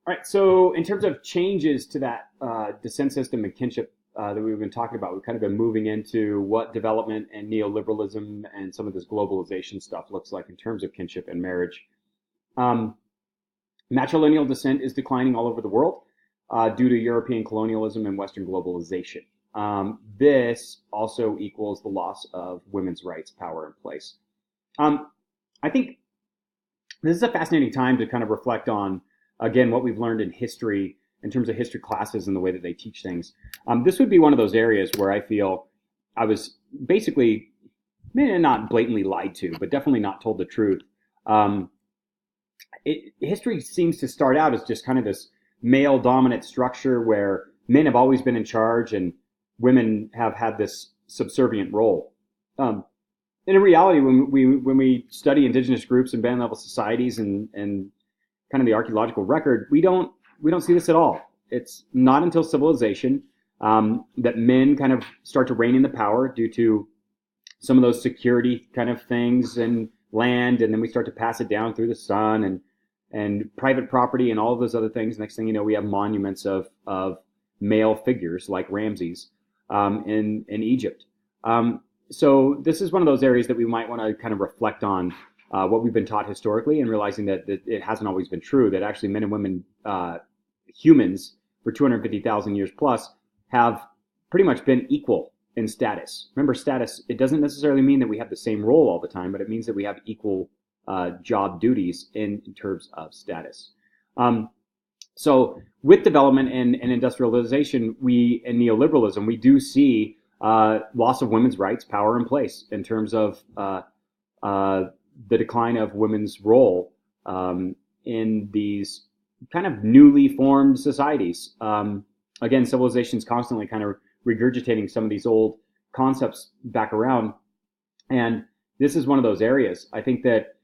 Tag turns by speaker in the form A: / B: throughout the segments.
A: All right. So in terms of changes to that descent system and kinship that we've been talking about, we've kind of been moving into what development and neoliberalism and some of this globalization stuff looks like in terms of kinship and marriage. Um, Matrilineal descent is declining all over the world due to European colonialism and Western globalization. This also equals the loss of women's rights, power, and place. Um, I think this is a fascinating time to kind of reflect on, again, what we've learned in history in terms of history classes and the way that they teach things. This would be one of those areas where I feel I was basically, maybe not blatantly lied to, but definitely not told the truth. Um, History seems to start out as just kind of this male dominant structure where men have always been in charge and women have had this subservient role. Um, and in reality, when we study indigenous groups and band level societies and kind of the archaeological record, we don't see this at all. It's not until civilization that men kind of start to reign in the power due to some of those security kind of things and land, and then we start to pass it down through the son and private property and all of those other things. Next thing you know, we have monuments of male figures like Ramses in Egypt. So this is one of those areas that we might want to kind of reflect on what we've been taught historically, and realizing that it hasn't always been true, that actually men and women, humans, for 250,000 years plus, have pretty much been equal in status. Remember, status, it doesn't necessarily mean that we have the same role all the time, but it means that we have equal job duties in terms of status. So with development and industrialization, and neoliberalism, we do see loss of women's rights, power, and place in terms of the decline of women's role in these kind of newly formed societies. Again, civilization is constantly kind of regurgitating some of these old concepts back around, and this is one of those areas. I think that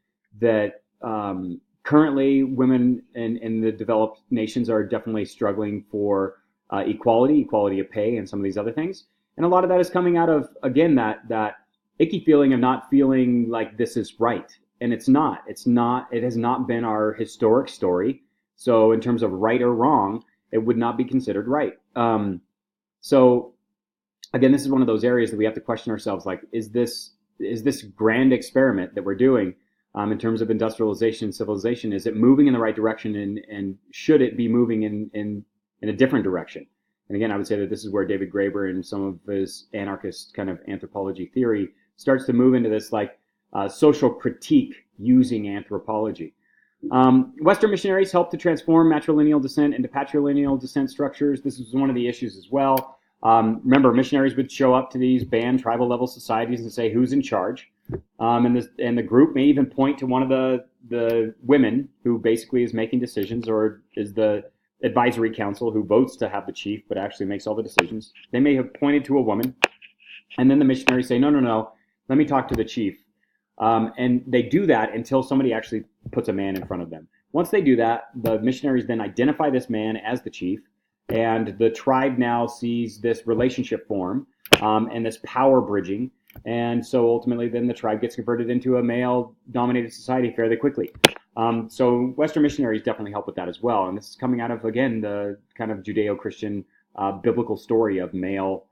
A: currently women in the developed nations are definitely struggling for equality of pay, and some of these other things, and a lot of that is coming out of, again, that icky feeling of not feeling like this is right. And it has not been our historic story. So in terms of right or wrong, it would not be considered right. So again, this is one of those areas that we have to question ourselves, like, is this grand experiment that we're doing in terms of industrialization and civilization, is it moving in the right direction, and should it be moving in a different direction? And again, I would say that this is where David Graeber and some of his anarchist kind of anthropology theory starts to move into this, like, social critique using anthropology. Western missionaries helped to transform matrilineal descent into patrilineal descent structures. This was one of the issues as well. Remember, missionaries would show up to these band tribal level societies and say who's in charge, and the group may even point to one of the women who basically is making decisions, or is the advisory council who votes to have the chief but actually makes all the decisions. They may have pointed to a woman, and then the missionaries say, no, let me talk to the chief. And they do that until somebody actually puts a man in front of them. Once they do that, the missionaries then identify this man as the chief, and the tribe now sees this relationship form and this power bridging. And so ultimately then the tribe gets converted into a male-dominated society fairly quickly. So Western missionaries definitely help with that as well. And this is coming out of, again, the kind of Judeo-Christian biblical story of male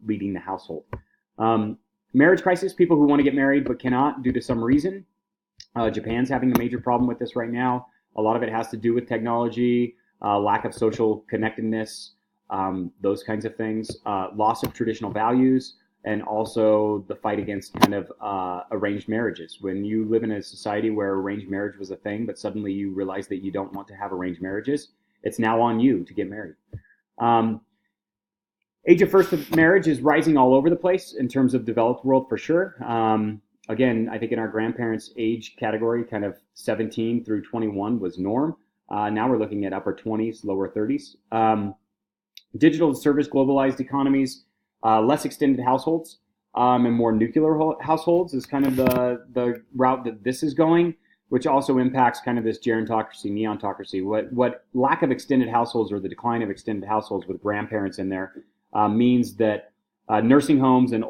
A: leading the household. Marriage crisis, people who want to get married but cannot due to some reason. Japan's having a major problem with this right now. A lot of it has to do with technology, lack of social connectedness, those kinds of things, loss of traditional values, and also the fight against kind of arranged marriages. When you live in a society where arranged marriage was a thing, but suddenly you realize that you don't want to have arranged marriages, it's now on you to get married. Age of first marriage is rising all over the place in terms of developed world for sure. Again, I think in our grandparents' age category, kind of 17 through 21 was norm. Now we're looking at upper 20s, lower 30s. Digital service globalized economies, less extended households, and more nuclear households is kind of the route that this is going, which also impacts kind of this gerontocracy, neontocracy. What lack of extended households, or the decline of extended households with grandparents in there, means that nursing homes and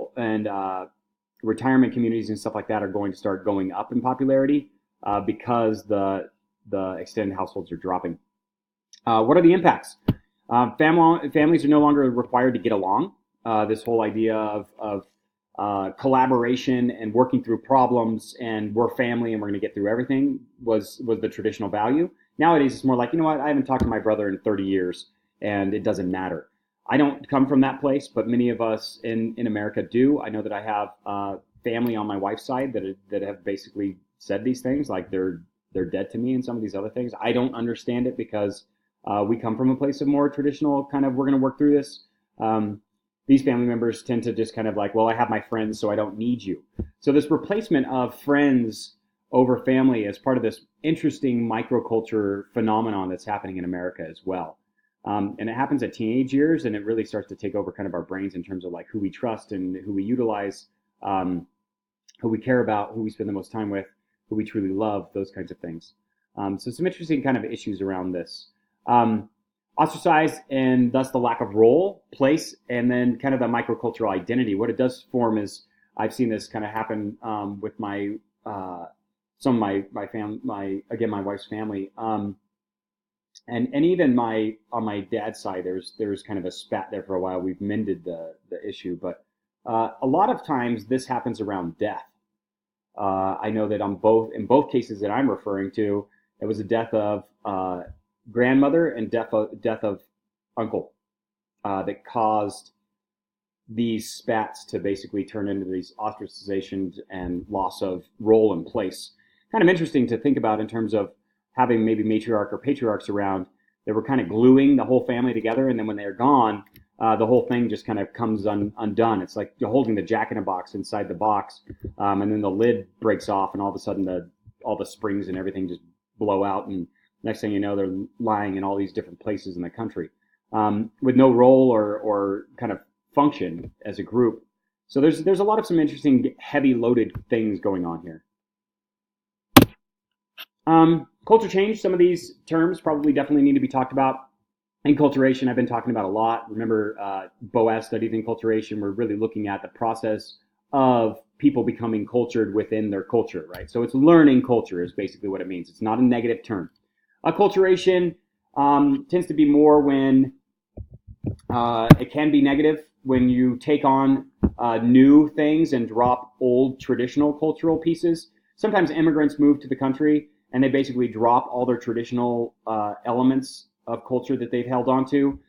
A: retirement communities and stuff like that are going to start going up in popularity because the extended households are dropping. What are the impacts? Families are no longer required to get along. This whole idea of collaboration and working through problems, and we're family and we're going to get through everything was the traditional value. Nowadays, it's more like, you know what, I haven't talked to my brother in 30 years, and it doesn't matter. I don't come from that place, but many of us in America do. I know that I have family on my wife's side that have basically said these things, like they're dead to me, and some of these other things. I don't understand it because we come from a place of more traditional kind of, we're going to work through this. These family members tend to just kind of like, well, I have my friends, so I don't need you. So this replacement of friends over family is part of this interesting microculture phenomenon that's happening in America as well. And it happens at teenage years, and it really starts to take over kind of our brains in terms of like who we trust and who we utilize, who we care about, who we spend the most time with, who we truly love, those kinds of things. So some interesting kind of issues around this. Ostracized, and thus the lack of role, place, and then kind of the microcultural identity. What it does form is, I've seen this kind of happen with my some of my wife's family, and even on my dad's side, there's kind of a spat there for a while. We've mended the issue, but a lot of times this happens around death. I know that in both cases that I'm referring to, it was a death of grandmother and death of uncle that caused these spats to basically turn into these ostracizations and loss of role and place. Kind of interesting to think about in terms of having maybe matriarch or patriarchs around that were kind of gluing the whole family together, and then when they're gone, the whole thing just kind of comes undone. It's like you're holding the jack-in-a-box inside the box, and then the lid breaks off, and all of a sudden all the springs and everything just blow out, and next thing you know, they're lying in all these different places in the country with no role or kind of function as a group. So there's a lot of some interesting heavy loaded things going on here. Culture change, some of these terms probably definitely need to be talked about. Enculturation, I've been talking about a lot. Remember, Boas studied enculturation. We're really looking at the process of people becoming cultured within their culture, right? So it's learning culture is basically what it means. It's not a negative term. Acculturation tends to be more when it can be negative when you take on new things and drop old traditional cultural pieces. Sometimes immigrants move to the country and they basically drop all their traditional elements of culture that they've held on to.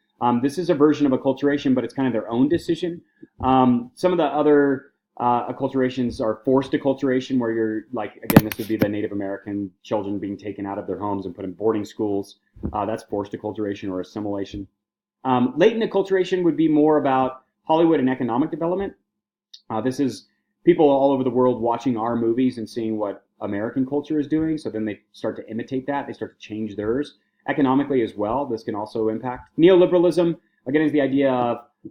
A: This is a version of acculturation, but it's kind of their own decision. Some of the other acculturations are forced acculturation, where you're like, again, this would be the Native American children being taken out of their homes and put in boarding schools. That's forced acculturation or assimilation. Latent acculturation would be more about Hollywood and economic development. This is people all over the world watching our movies and seeing what American culture is doing, so then they start to imitate that. They start to change theirs. Economically as well, this can also impact. Neoliberalism, again, is the idea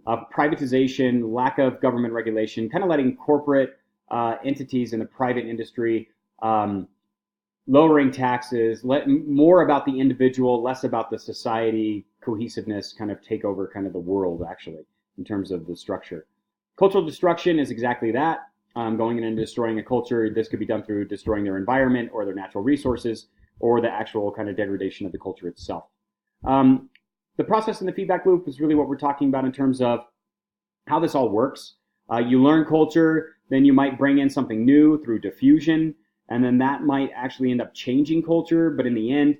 A: of privatization, lack of government regulation, kind of letting corporate entities in the private industry, lowering taxes, more about the individual, less about the society cohesiveness, kind of take over kind of the world, actually, in terms of the structure. Cultural destruction is exactly that. Going in and destroying a culture. This could be done through destroying their environment or their natural resources, or the actual kind of degradation of the culture itself. The process and the feedback loop is really what we're talking about in terms of how this all works. You learn culture, then you might bring in something new through diffusion, and then that might actually end up changing culture, but in the end,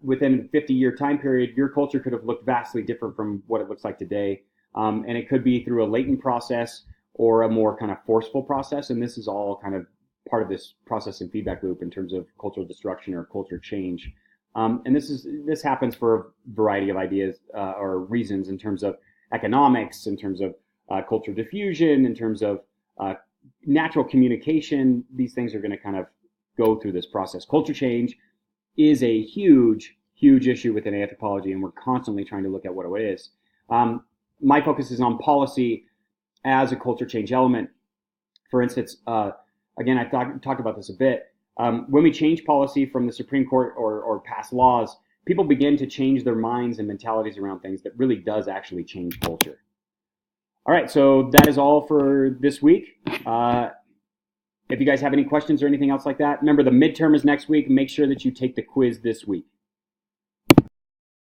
A: within a 50-year time period, your culture could have looked vastly different from what it looks like today. And it could be through a latent process or a more kind of forceful process, and this is all kind of part of this process and feedback loop in terms of cultural destruction or culture change. And this happens for a variety of ideas or reasons in terms of economics, in terms of culture diffusion, in terms of natural communication. These things are going to kind of go through this process. Culture change is a huge, huge issue within anthropology, and we're constantly trying to look at what it is. My focus is on policy as a culture change element. For instance, again, I talked about this a bit. When we change policy from the Supreme Court or pass laws, people begin to change their minds and mentalities around things that really does actually change culture. All right, so that is all for this week. If you guys have any questions or anything else like that, remember the midterm is next week. Make sure that you take the quiz this week.